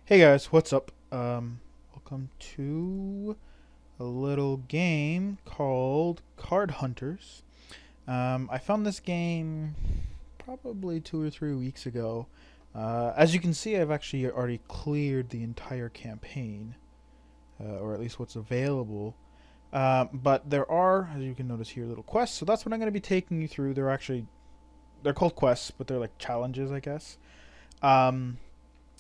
Hey guys, what's up? Welcome to a little game called Card Hunters. I found this game probably 2 or 3 weeks ago. As you can see, I've actually already cleared the entire campaign, or at least what's available. But there are, as you can notice here, little quests. So that's what I'm going to be taking you through. They're called quests, but they're like challenges, I guess. And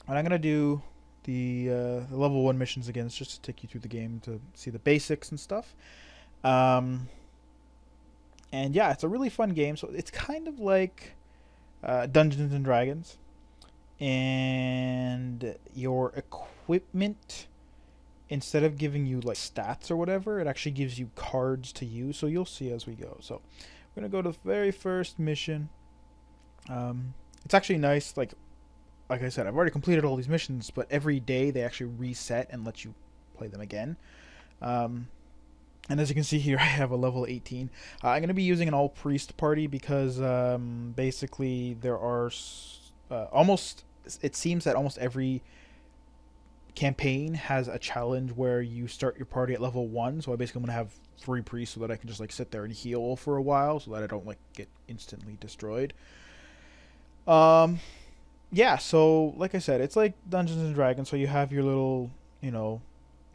I'm gonna do the level 1 missions again. It's just to take you through the game to see the basics and stuff. Um, and yeah, it's a really fun game. So it's kind of like Dungeons and Dragons, and your equipment, instead of giving you like stats or whatever, it actually gives you cards to use. So you'll see as we go. So we're gonna go to the very first mission. It's actually nice. Like I said, I've already completed all these missions, but every day they actually reset and let you play them again. Um, and as you can see here, I have a level 18. I'm going to be using an all priest party because basically there are almost. It seems that almost every campaign has a challenge where you start your party at level 1. So I basically want to have 3 priests so that I can just like sit there and heal for a while, so that I don't like get instantly destroyed. Um, yeah, so like I said, it's like Dungeons and Dragons. So you have your little,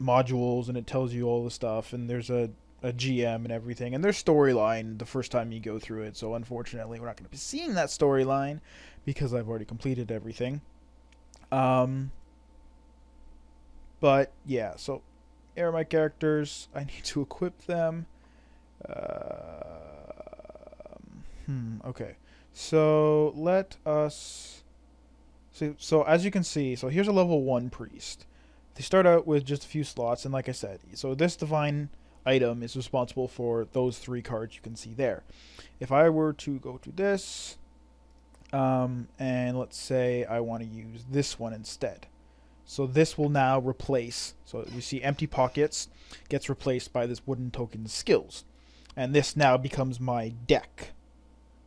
modules, and it tells you all the stuff, and there's a GM and everything, and there's storyline the first time you go through it. So unfortunately, we're not going to be seeing that storyline because I've already completed everything. Um, but yeah, so here are my characters. I need to equip them. Okay, so let us. So as you can see, so here's a level 1 priest. They start out with just a few slots, and like I said, so this divine item is responsible for those 3 cards you can see there. If I were to go to this, and let's say I want to use this one instead. So this will now replace, so you see empty pockets gets replaced by this wooden token skills. And this now becomes my deck.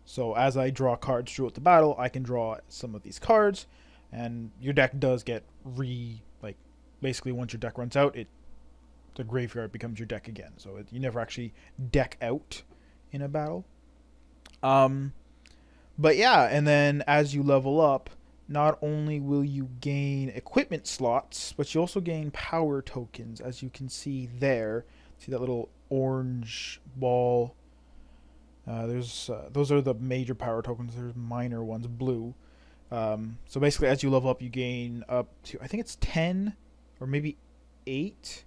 So as I draw cards throughout the battle, I can draw some of these cards, and your deck does get basically once your deck runs out, the graveyard becomes your deck again. So you never actually deck out in a battle. Um, but yeah, and then as you level up, not only will you gain equipment slots, but you also gain power tokens, as you can see there. See that little orange ball? There's those are the major power tokens. There's minor ones, blue. So basically, as you level up, you gain up to, I think it's 10 or maybe 8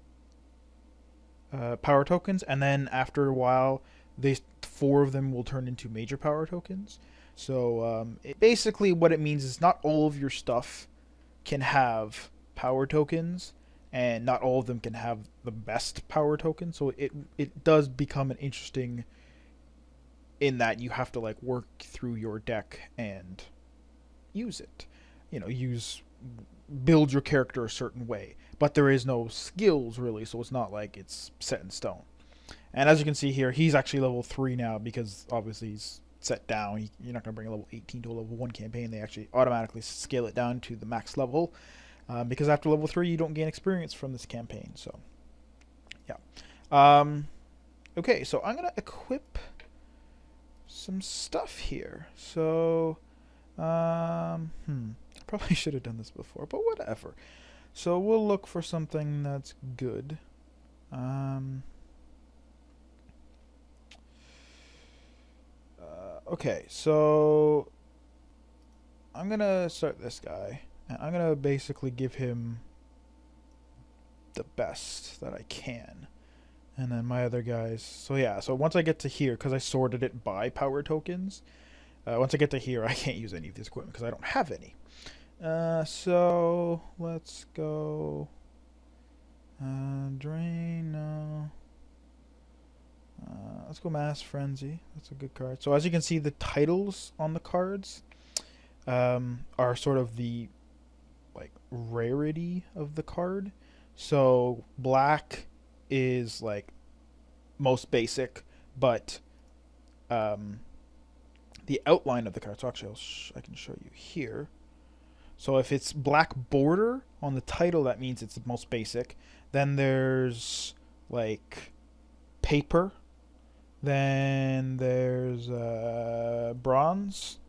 power tokens, and then after a while, 4 of them will turn into major power tokens. So basically, what it means is not all of your stuff can have power tokens, and not all of them can have the best power token. So it does become an interesting, in that you have to like work through your deck and use it. Build your character a certain way, but there is no skills really, so it's not like it's set in stone. And as you can see here, he's actually level 3 now because obviously he's set down. You're not going to bring a level 18 to a level 1 campaign. They actually automatically scale it down to the max level, because after level 3 you don't gain experience from this campaign. So yeah. Okay, so I'm going to equip some stuff here. So probably should have done this before, but whatever. So we'll look for something that's good. Okay, so I'm gonna start this guy, and I'm gonna basically give him the best that I can. And then my other guys. So yeah, so once I get to here, because I sorted it by power tokens, once I get to here, I can't use any of this equipment because I don't have any. So let's go. Drain, no. Let's go Mass Frenzy. That's a good card. So as you can see, the titles on the cards are sort of the like rarity of the card. So black is like most basic, but the outline of the card. So actually, I can show you here. So if it's black border on the title, that means it's the most basic. Then there's like paper. Then there's bronze.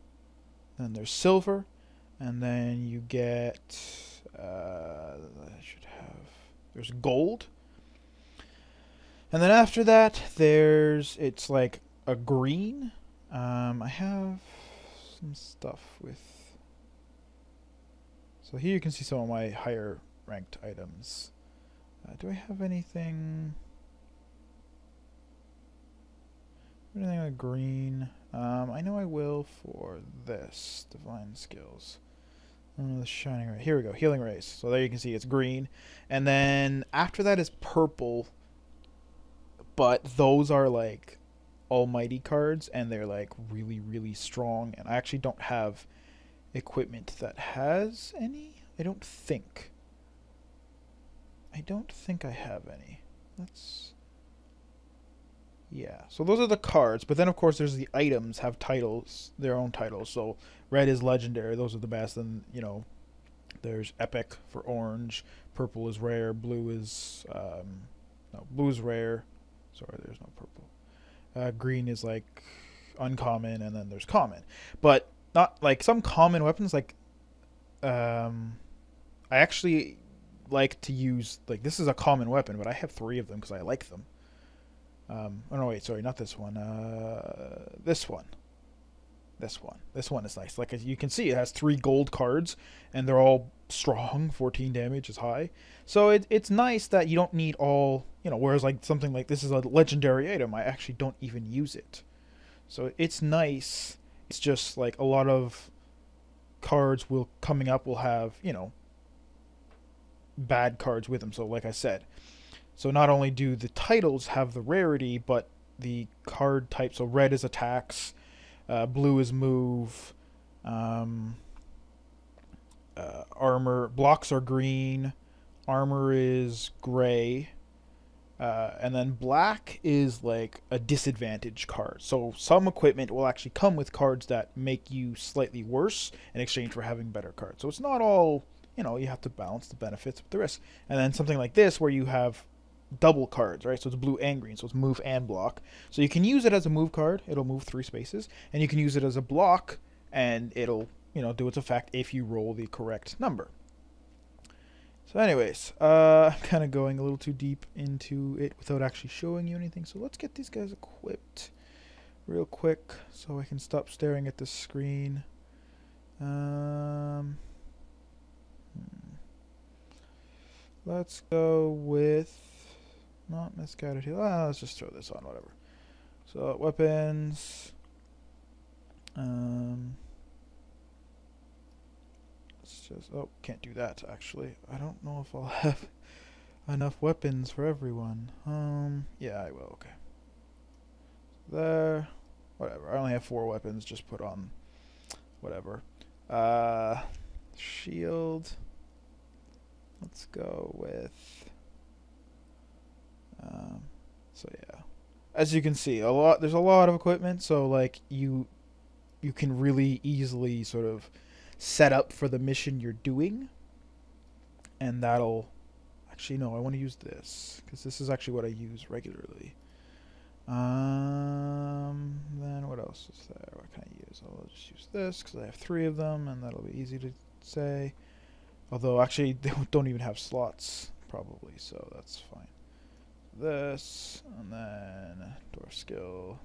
Then there's silver. And then you get there's gold. And then after that, it's like a green. I have some stuff with. So here you can see some of my higher ranked items. Do I have anything? Anything like green? I know I will for this divine skills. The shining ray. Here we go. Healing rays. So there you can see it's green, and then after that is purple. But those are like almighty cards, and they're like really, really strong. And I actually don't have equipment that has any. I don't think I have any. Yeah, so those are the cards, but then of course there's the items have titles, their own titles. So red is legendary, those are the best, and there's epic for orange, purple is rare, blue is no, blue is rare. Sorry, there's no purple. Green is like uncommon, and then there's common. But not like some common weapons like I actually like to use, like, this is a common weapon, but I have 3 of them because I like them. Oh no, wait, sorry, not this one. This one. This one is nice. Like, as you can see, it has 3 gold cards, and they're all strong. 14 damage is high. So it's nice that you don't need all, whereas like something like this is a legendary item, I actually don't even use it. So it's nice. It's just like a lot of cards coming up will have, bad cards with them. So like I said, so not only do the titles have the rarity, but the card type. So red is attacks, blue is move, armor blocks are green, armor is gray, and then black is like a disadvantage card. So some equipment will actually come with cards that make you slightly worse in exchange for having better cards. So it's not all, you have to balance the benefits with the risks. And then something like this where you have double cards, right? So it's blue and green, so it's move and block. So you can use it as a move card, it'll move 3 spaces, and you can use it as a block, and it'll, do its effect if you roll the correct number. So anyways, I'm kind of going a little too deep into it without actually showing you anything. So let's get these guys equipped real quick so I can stop staring at the screen. Let's go with not misguided heal. Let's just throw this on, whatever. So weapons. Can't do that actually. I don't know if I'll have enough weapons for everyone. Yeah, I will. Okay. There. Whatever. I only have 4 weapons. Just put on whatever. Shield. Let's go with. So yeah, as you can see, there's a lot of equipment. So like you can really easily sort of set up for the mission you're doing, and that'll actually, no, I want to use this because this is actually what I use regularly. Then what else is there? What can I use? I'll just use this because I have 3 of them, and that'll be easy to say. Although actually they don't even have slots probably, so that's fine. This, and then dwarf skill,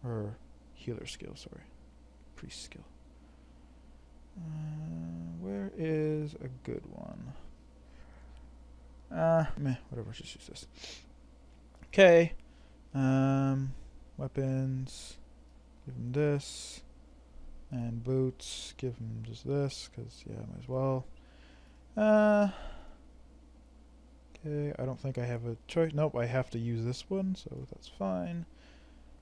or healer skill, sorry, priest skill. Where is a good one? Whatever, just use this. Okay, weapons, give him this, and boots, give him just this, because, yeah, might as well. Okay, I don't think I have a choice. Nope, I have to use this one, so that's fine.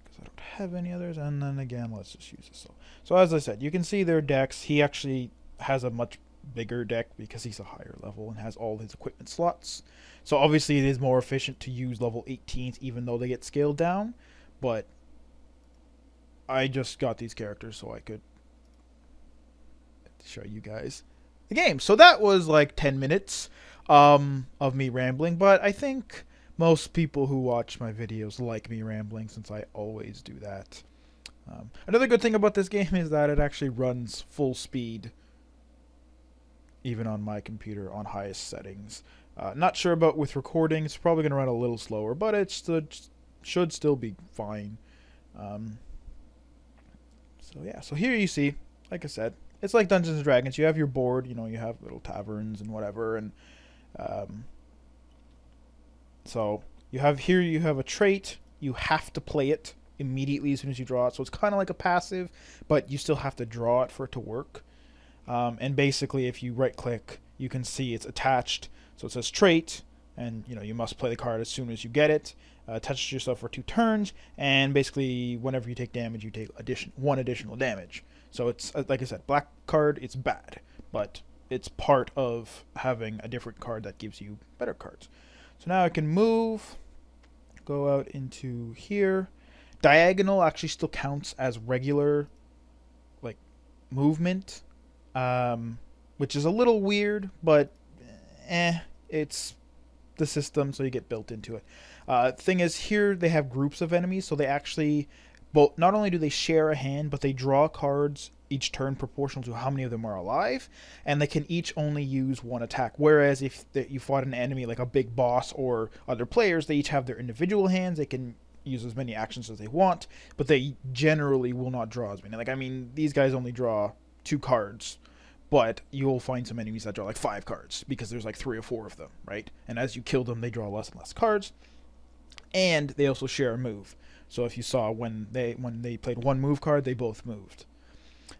Because I don't have any others. And then again, let's just use this. So as I said, you can see their decks. He actually has a much bigger deck because he's a higher level and has all his equipment slots. So obviously it is more efficient to use level 18s even though they get scaled down. But I just got these characters so I could show you guys the game. So that was like 10 minutes of me rambling, but I think most people who watch my videos like me rambling since I always do that. Another good thing about this game is that it actually runs full speed, even on my computer on highest settings. Not sure about with recording. It's probably going to run a little slower, but it should still be fine. So yeah, so here you see, like I said, it's like Dungeons and Dragons. You have your board, you know, you have little taverns and whatever, and so you have a trait. You have to play it immediately as soon as you draw it. So it's kind of like a passive, but you still have to draw it for it to work. And basically, if you right-click, you can see it's attached. So it says trait, and you know you must play the card as soon as you get it. Attach to yourself for 2 turns, and basically, whenever you take damage, you take 1 additional damage. So it's like I said, black card. It's bad, but it's part of having a different card that gives you better cards. So now I can move, go out into here. Diagonal actually still counts as regular, like, movement, which is a little weird, but it's the system, so you get built into it. Thing is, here they have groups of enemies, so they actually, not only do they share a hand, but they draw cards each turn proportional to how many of them are alive, and they can each only use 1 attack. Whereas if you fought an enemy like a big boss or other players, they each have their individual hands. They can use as many actions as they want, but they generally will not draw as many. Like, I mean, these guys only draw 2 cards, but you'll find some enemies that draw like 5 cards because there's like 3 or 4 of them, right? And as you kill them, they draw less and less cards, and they also share a move. So if you saw when they played 1 move card, they both moved.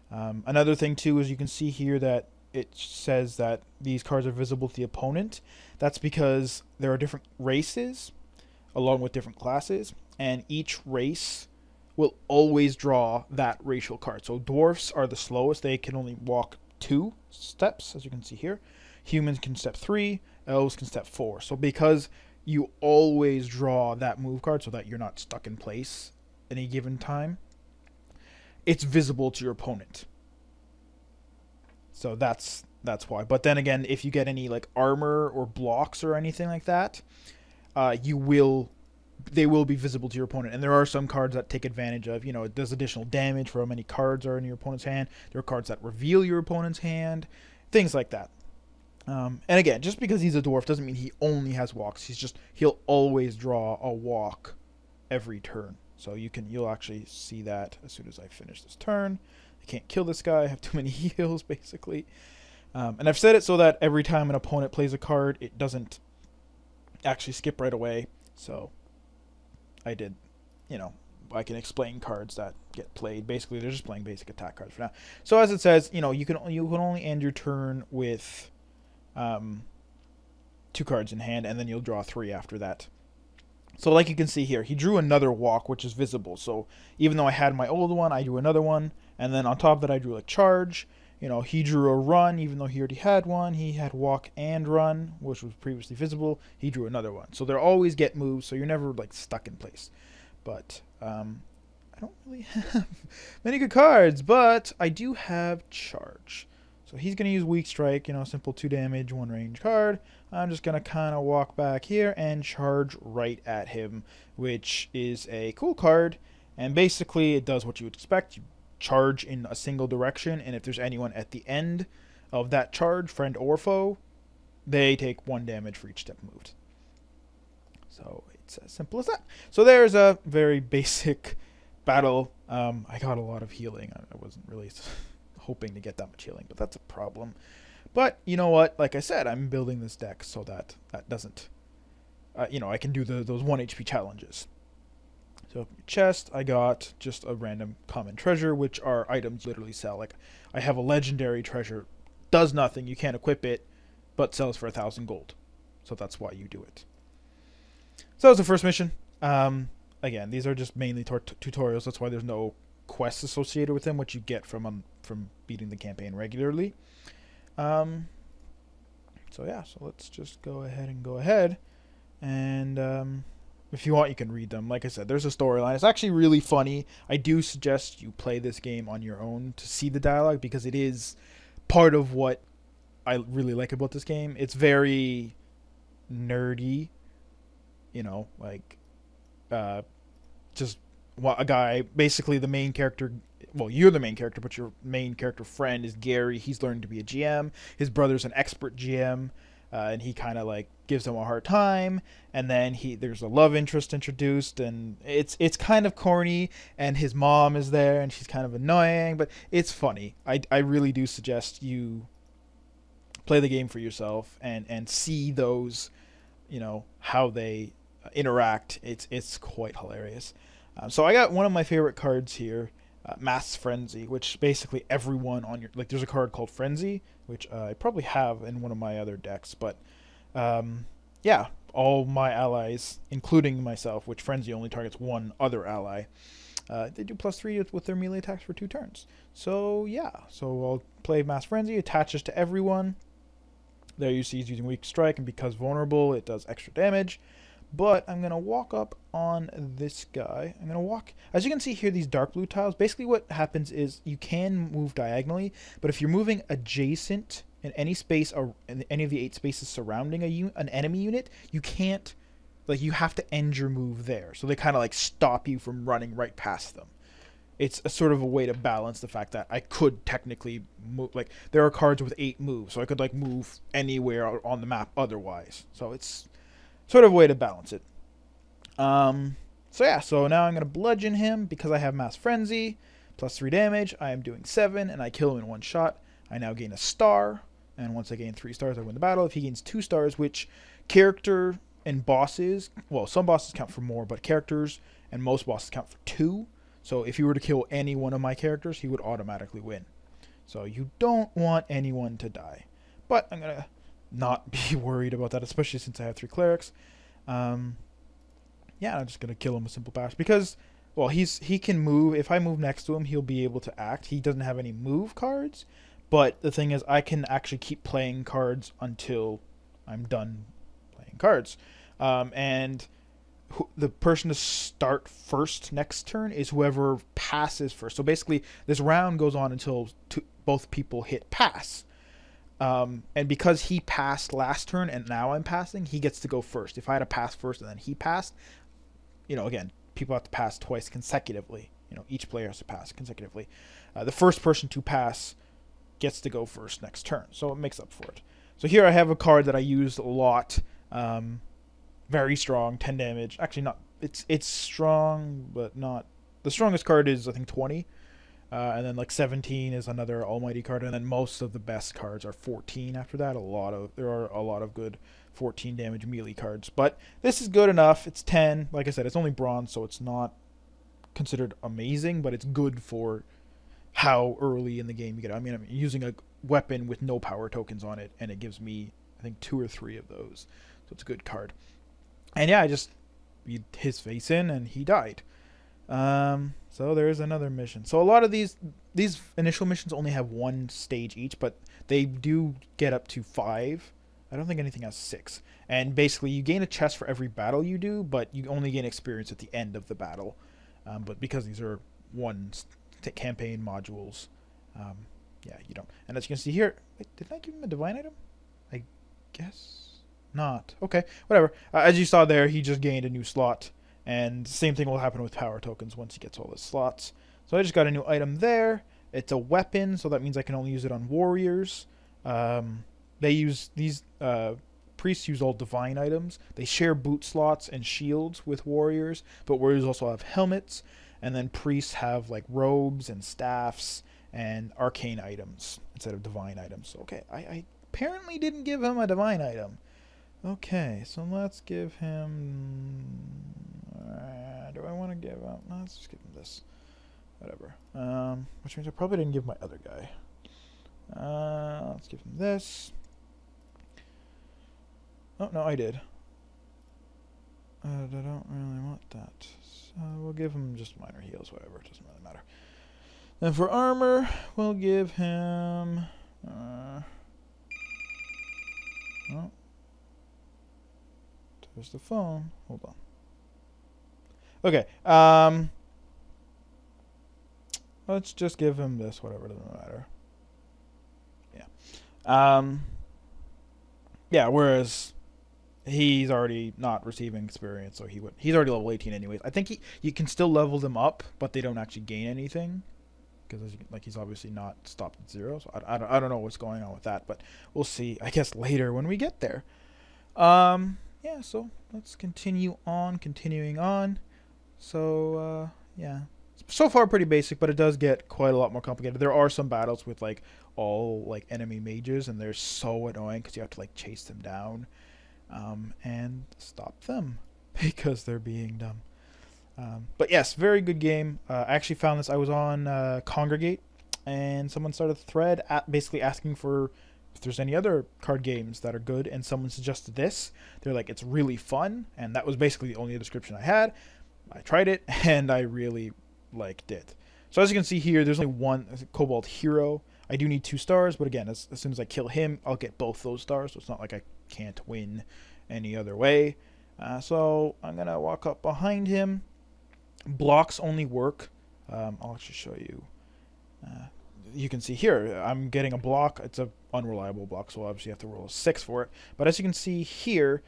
Another thing too is you can see here that it says that these cards are visible to the opponent. That's because there are different races along with different classes, and each race will always draw that racial card. So dwarfs are the slowest. They can only walk 2 steps, as you can see here. Humans can step 3, elves can step 4. So because you always draw that move card so that you're not stuck in place any given time, it's visible to your opponent. So that's why. But then again, if you get any like armor or blocks or anything like that, they will be visible to your opponent. And there are some cards that take advantage of, you know, it does additional damage for how many cards are in your opponent's hand. There are cards that reveal your opponent's hand, things like that. And again, just because he's a dwarf doesn't mean he only has walks. He'll always draw a walk every turn. So you'll actually see that as soon as I finish this turn. I can't kill this guy. I have too many heals, basically. And I've set it so that every time an opponent plays a card, it doesn't actually skip right away. So I did, you know, I can explain cards that get played. Basically, they're just playing basic attack cards for now. So as it says, you know, you can only end your turn with 2 cards in hand, and then you'll draw 3 after that. So like you can see here, he drew another walk, which is visible. So even though I had my old one, I drew another one. And then on top of that, I drew like charge. You know, he drew a run, even though he already had one. He had walk and run, which was previously visible. He drew another one. So they'll always get moves, so you're never like stuck in place. But I don't really have many good cards, but I do have charge. So he's going to use weak strike, you know, simple 2 damage, 1 range card. I'm just going to kind of walk back here and charge right at him, which is a cool card. And basically it does what you would expect. You charge in a single direction, and if there's anyone at the end of that charge, friend or foe, they take 1 damage for each step moved. So it's as simple as that. So there's a very basic battle. I got a lot of healing. I wasn't really hoping to get that much healing, but that's a problem. But you know what? Like I said, I'm building this deck so that doesn't, you know, I can do those 1 HP challenges. So chest, I got just a random common treasure, which are items you literally sell. Like I have a legendary treasure, does nothing, you can't equip it, but sells for 1,000 gold. So that's why you do it. So that was the first mission. Again, these are just mainly tutorials. That's why there's no quests associated with them, which you get from beating the campaign regularly. So yeah, so let's just go ahead and if you want, you can read them. Like I said, there's a storyline. It's actually really funny. I do suggest you play this game on your own to see the dialogue, because it is part of what I really like about this game. It's very nerdy, you know, like uh, just a guy, basically the main character. Well, you're the main character, but your main character friend is Gary. He's learned to be a GM. His brother's an expert GM, and he kind of like gives him a hard time. And then there's a love interest introduced, and it's kind of corny. And his mom is there, and she's kind of annoying, but it's funny. I really do suggest you play the game for yourself and see those, you know, how they interact. It's quite hilarious. So I got one of my favorite cards here, Mass Frenzy, which basically everyone on your, like, there's a card called Frenzy, which I probably have in one of my other decks, but yeah, all my allies, including myself, which Frenzy only targets one other ally, they do +3 with their melee attacks for 2 turns. So yeah, so I'll play Mass Frenzy, attaches to everyone. There you see he's using Weak Strike, and because vulnerable, it does extra damage. But I'm going to walk up on this guy. I'm going to walk... As you can see here, these dark blue tiles, basically what happens is you can move diagonally, but if you're moving adjacent in any space, or in any of the 8 spaces surrounding an enemy unit, you can't... Like, you have to end your move there. So they kind of, like, stop you from running right past them. It's a sort of a way to balance the fact that I could technically move... Like, there are cards with 8 moves, so I could, like, move anywhere on the map otherwise. So it's... sort of a way to balance it. So yeah, so now I'm going to bludgeon him because I have Mass Frenzy. +3 damage. I am doing 7, and I kill him in 1 shot. I now gain a star, and once I gain 3 stars, I win the battle. If he gains 2 stars, which character and bosses... Well, some bosses count for more, but characters and most bosses count for 2. So if you were to kill any one of my characters, he would automatically win. So you don't want anyone to die. But I'm going to not be worried about that, especially since I have 3 clerics. Yeah, I'm just gonna kill him with simple bash because, well, he can move. If I move next to him, he'll be able to act. He doesn't have any move cards, but the thing is, I can actually keep playing cards until I'm done playing cards. And the person to start first next turn is whoever passes first. So basically, this round goes on until both people hit pass. And because he passed last turn and now I'm passing, he gets to go first. If I had to pass first and then he passed, you know, again, people have to pass twice consecutively. You know, each player has to pass consecutively. The first person to pass gets to go first next turn, so it makes up for it. So here I have a card that I used a lot. Very strong, 10 damage. Actually, not. It's strong, but not. The strongest card is, I think, 20. And then like 17 is another almighty card, and then most of the best cards are 14 after that. There are a lot of good 14 damage melee cards, but this is good enough. It's 10. Like I said, it's only bronze, so it's not considered amazing, but it's good for how early in the game you get it. I mean, I'm using a weapon with no power tokens on it, and it gives me, I think, 2 or 3 of those, so it's a good card. And yeah, I just beat his face in, and he died. So there's another mission. So a lot of these initial missions only have 1 stage each, but they do get up to 5. I don't think anything has 6. And basically, you gain a chest for every battle you do, but you only gain experience at the end of the battle. But because these are campaign modules, yeah, you don't. And as you can see here, wait, didn't I give him a divine item? I guess not. Okay, whatever. As you saw there, he just gained a new slot. And the same thing will happen with power tokens once he gets all his slots. So I just got a new item there. It's a weapon, so that means I can only use it on warriors. Priests use all divine items. They share boot slots and shields with warriors, but warriors also have helmets. And then priests have like robes and staffs and arcane items instead of divine items. So, okay, I apparently didn't give him a divine item. Okay, so let's give him... do I want to give him... Let's just give him this. Whatever. Which means I probably didn't give my other guy. Let's give him this. Oh, no, I did. I don't really want that. So we'll give him just minor heals, whatever. It doesn't really matter. Then for armor, we'll give him... oh. There's the phone. Hold on. Okay. Let's just give him this, whatever, doesn't matter. Yeah. Um, yeah, whereas he's already not receiving experience, so he's already level 18 anyways. I think you can still level them up, but they don't actually gain anything because like he's obviously not stopped at 0. So I don't know what's going on with that, but we'll see. I guess later when we get there. Yeah. So let's continuing on. So yeah. So far pretty basic, but it does get quite a lot more complicated. There are some battles with like all like enemy mages, and they're so annoying because you have to like chase them down and stop them because they're being dumb. But yes, very good game. I actually found this. I was on Congregate, and someone started a thread basically asking for if there's any other card games that are good, and someone suggested this. They're like, it's really fun, and that was basically the only description I had. I tried it, and I really liked it. So as you can see here, there's only one Cobalt Hero. I do need 2 stars, but again, as soon as I kill him, I'll get both those stars, so it's not like I can't win any other way. So I'm going to walk up behind him. Blocks only work. I'll actually show you. You can see here, I'm getting a block. It's an unreliable block, so obviously you have to roll a 6 for it. But as you can see here,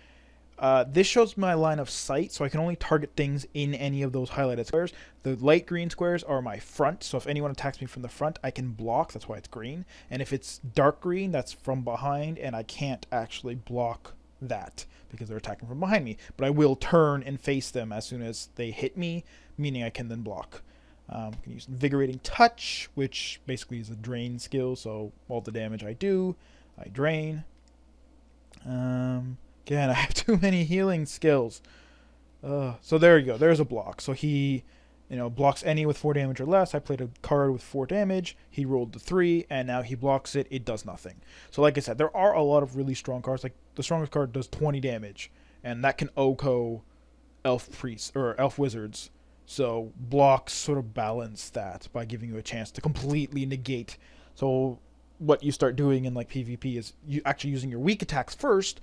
this shows my line of sight, so I can only target things in any of those highlighted squares. The light green squares are my front, so if anyone attacks me from the front, I can block. That's why it's green. And if it's dark green, that's from behind, and I can't actually block that because they're attacking from behind me. But I will turn and face them as soon as they hit me, meaning I can then block. I can use Invigorating Touch, which basically is a drain skill, so all the damage I do, I drain. Again, I have too many healing skills. So there you go. There's a block. So he, blocks any with 4 damage or less. I played a card with 4 damage. He rolled the 3, and now he blocks it. It does nothing. So like I said, there are a lot of really strong cards. Like the strongest card does 20 damage, and that can OHKO Elf Priests or Elf Wizards. So blocks sort of balance that by giving you a chance to completely negate. So what you start doing in like PvP is you actually using your weak attacks first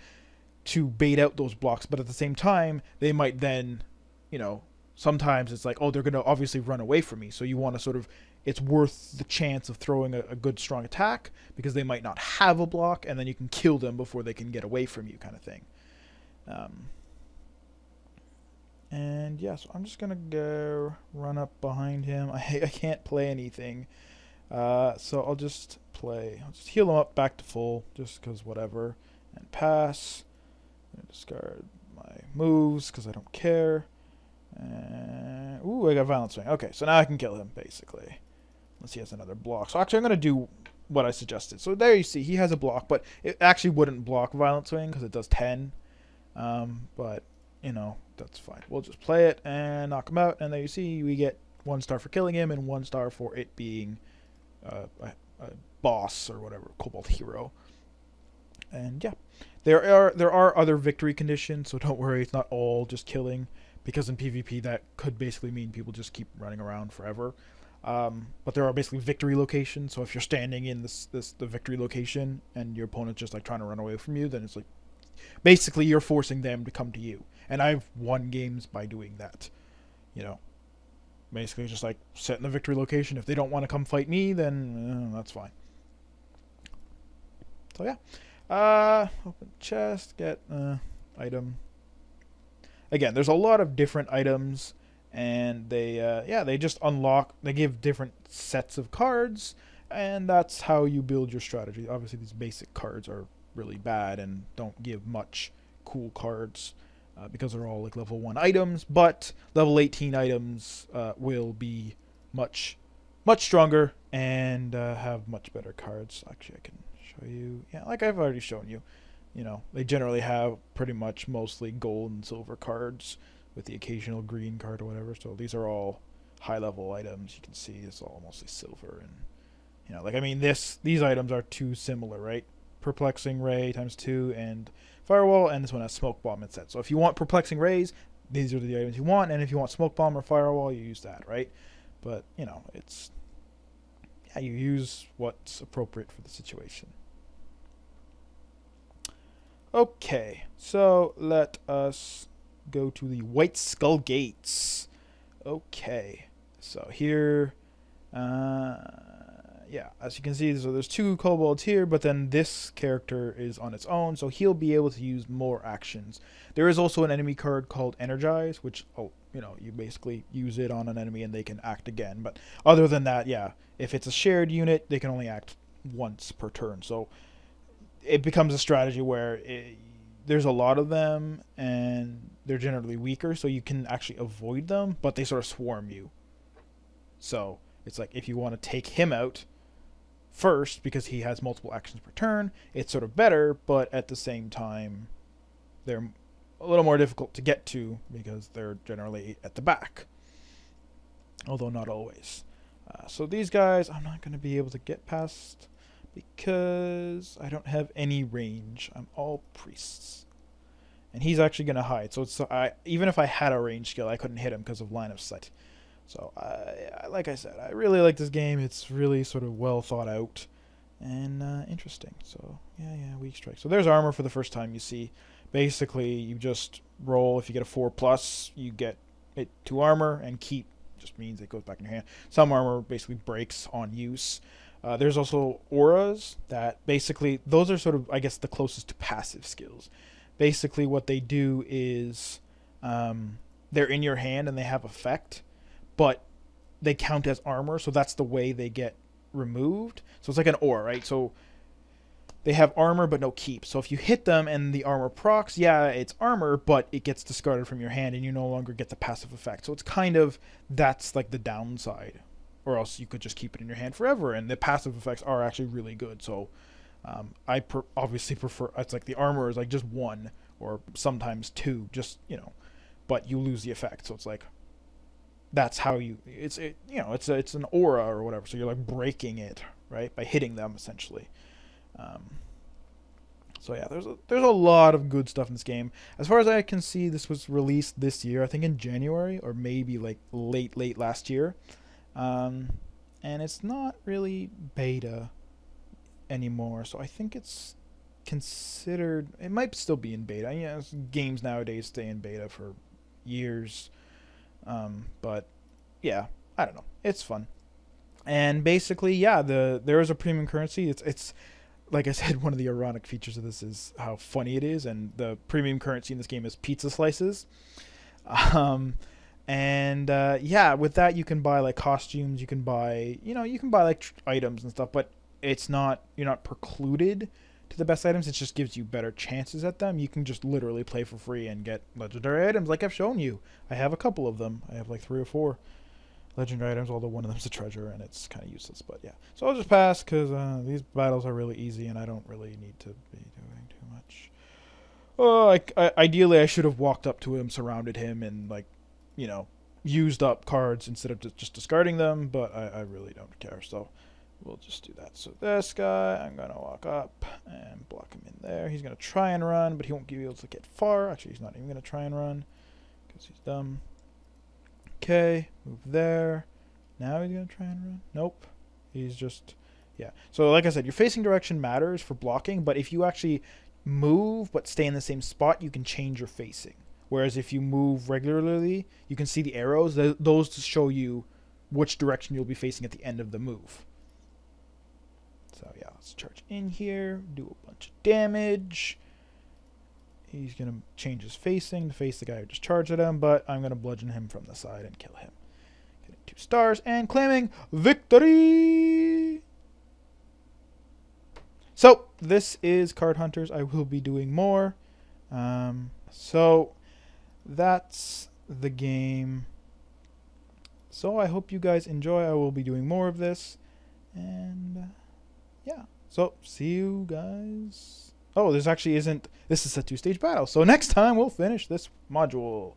to bait out those blocks, but at the same time they might then, sometimes it's like, oh, they're going to obviously run away from me, so you want to sort of, it's worth the chance of throwing a good strong attack because they might not have a block, and then you can kill them before they can get away from you, kind of thing. And yeah, so I'm just gonna go run up behind him. I can't play anything, so I'll just heal him up back to full, just because whatever, and pass. Discard my moves because I don't care. Ooh, I got Violent Swing. Okay, so now I can kill him, basically. Unless he has another block. So actually I'm going to do what I suggested. So there you see, he has a block, but it actually wouldn't block Violent Swing because it does 10. But, that's fine. We'll just play it and knock him out. And there you see, we get 1 star for killing him and 1 star for it being a boss or whatever, Cobalt Hero. And yeah, there are other victory conditions, so don't worry, it's not all just killing, because in PvP that could basically mean people just keep running around forever. But there are basically victory locations, so if you're standing in the victory location and your opponent's just like trying to run away from you, then it's like basically you're forcing them to come to you. And I've won games by doing that. Basically just like sit in the victory location. If they don't want to come fight me, then that's fine. So yeah. Open chest, get item. Again, there's a lot of different items, and they just unlock. They give different sets of cards, and that's how you build your strategy. Obviously, these basic cards are really bad and don't give much cool cards because they're all like level 1 items. But level 18 items will be much stronger and have much better cards. Actually, I can show you. Yeah, like I've already shown you. They generally have pretty much mostly gold and silver cards with the occasional green card or whatever. So these are all high level items. You can see it's all mostly silver, and these items are too similar, right? Perplexing Ray ×2 and Firewall, and this one has Smoke Bomb instead. So if you want Perplexing Rays, these are the items you want, and if you want Smoke Bomb or Firewall, you use that, right? But it's you use what's appropriate for the situation. Okay, so let us go to the White Skull Gates. Okay, so here, yeah, as you can see, so there's 2 kobolds here, but then this character is on its own, so he'll be able to use more actions. There is also an enemy card called Energize, which, you basically use it on an enemy and they can act again. But other than that, yeah, if it's a shared unit, they can only act once per turn. So it becomes a strategy where there's a lot of them and they're generally weaker, so you can actually avoid them, but they sort of swarm you. So it's like if you want to take him out first because he has multiple actions per turn, it's sort of better, but at the same time, they're a little more difficult to get to because they're generally at the back, although not always. So these guys, I'm not going to be able to get past because I don't have any range. I'm all priests. And he's actually going to hide. So even if I had a range skill, I couldn't hit him because of line of sight. So, like I said, I really like this game. It's really sort of well thought out and interesting. So, yeah, weak strike. So there's armor for the first time you see. Basically, you just roll. If you get a 4+, you get it 2 armor, and keep just means it goes back in your hand. Some armor basically breaks on use. There's also auras that basically, those are sort of, I guess, the closest to passive skills. Basically, what they do is they're in your hand and they have effect, but they count as armor, so that's the way they get removed. So it's like an aura, right? So they have armor but no keep. So if you hit them and the armor procs, yeah, it's armor, but it gets discarded from your hand and you no longer get the passive effect. So it's kind of, that's like the downside. Or else you could just keep it in your hand forever, and the passive effects are actually really good. So I obviously prefer, it's like the armor is like just 1 or sometimes 2, just, but you lose the effect. So it's like, that's how it's an aura or whatever. So you're like breaking it, right, by hitting them essentially. So yeah, there's a lot of good stuff in this game. As far as I can see, this was released this year, I think in January or maybe like late last year. And it's not really beta anymore, so I think it's considered, it might still be in beta. Games nowadays stay in beta for years. But yeah, I don't know. It's fun. And basically, yeah, there is a premium currency. It's like I said, one of the ironic features of this is how funny it is, and the premium currency in this game is pizza slices. Yeah, with that you can buy like costumes, you can buy like items and stuff, but you're not precluded to the best items. It just gives you better chances at them. You can just literally play for free and get legendary items like I've shown you. I have a couple of them. I have like 3 or 4 legendary items, although one of them's a treasure and it's kind of useless, but yeah. So I'll just pass because these battles are really easy and I don't really need to be doing too much. Ideally I should have walked up to him, surrounded him, and like, used up cards instead of just discarding them, but I really don't care, so we'll just do that. So this guy, I'm going to walk up and block him in there. He's going to try and run, but he won't be able to get far. Actually, he's not even going to try and run because he's dumb. Okay, move there. Now he's going to try and run. Nope. He's just, yeah. So like I said, your facing direction matters for blocking, but if you actually move but stay in the same spot, you can change your facing. Whereas if you move regularly, you can see the arrows. Those to show you which direction you'll be facing at the end of the move. So yeah, let's charge in here, do a bunch of damage. He's going to change his facing to face the guy who just charged at him, but I'm going to bludgeon him from the side and kill him. Getting 2 stars and claiming victory! So, this is Card Hunters. I will be doing more. So, that's the game. So, I hope you guys enjoy. I will be doing more of this. And, yeah. So, see you guys. Oh, this actually isn't. This is a 2-stage battle. So, next time we'll finish this module.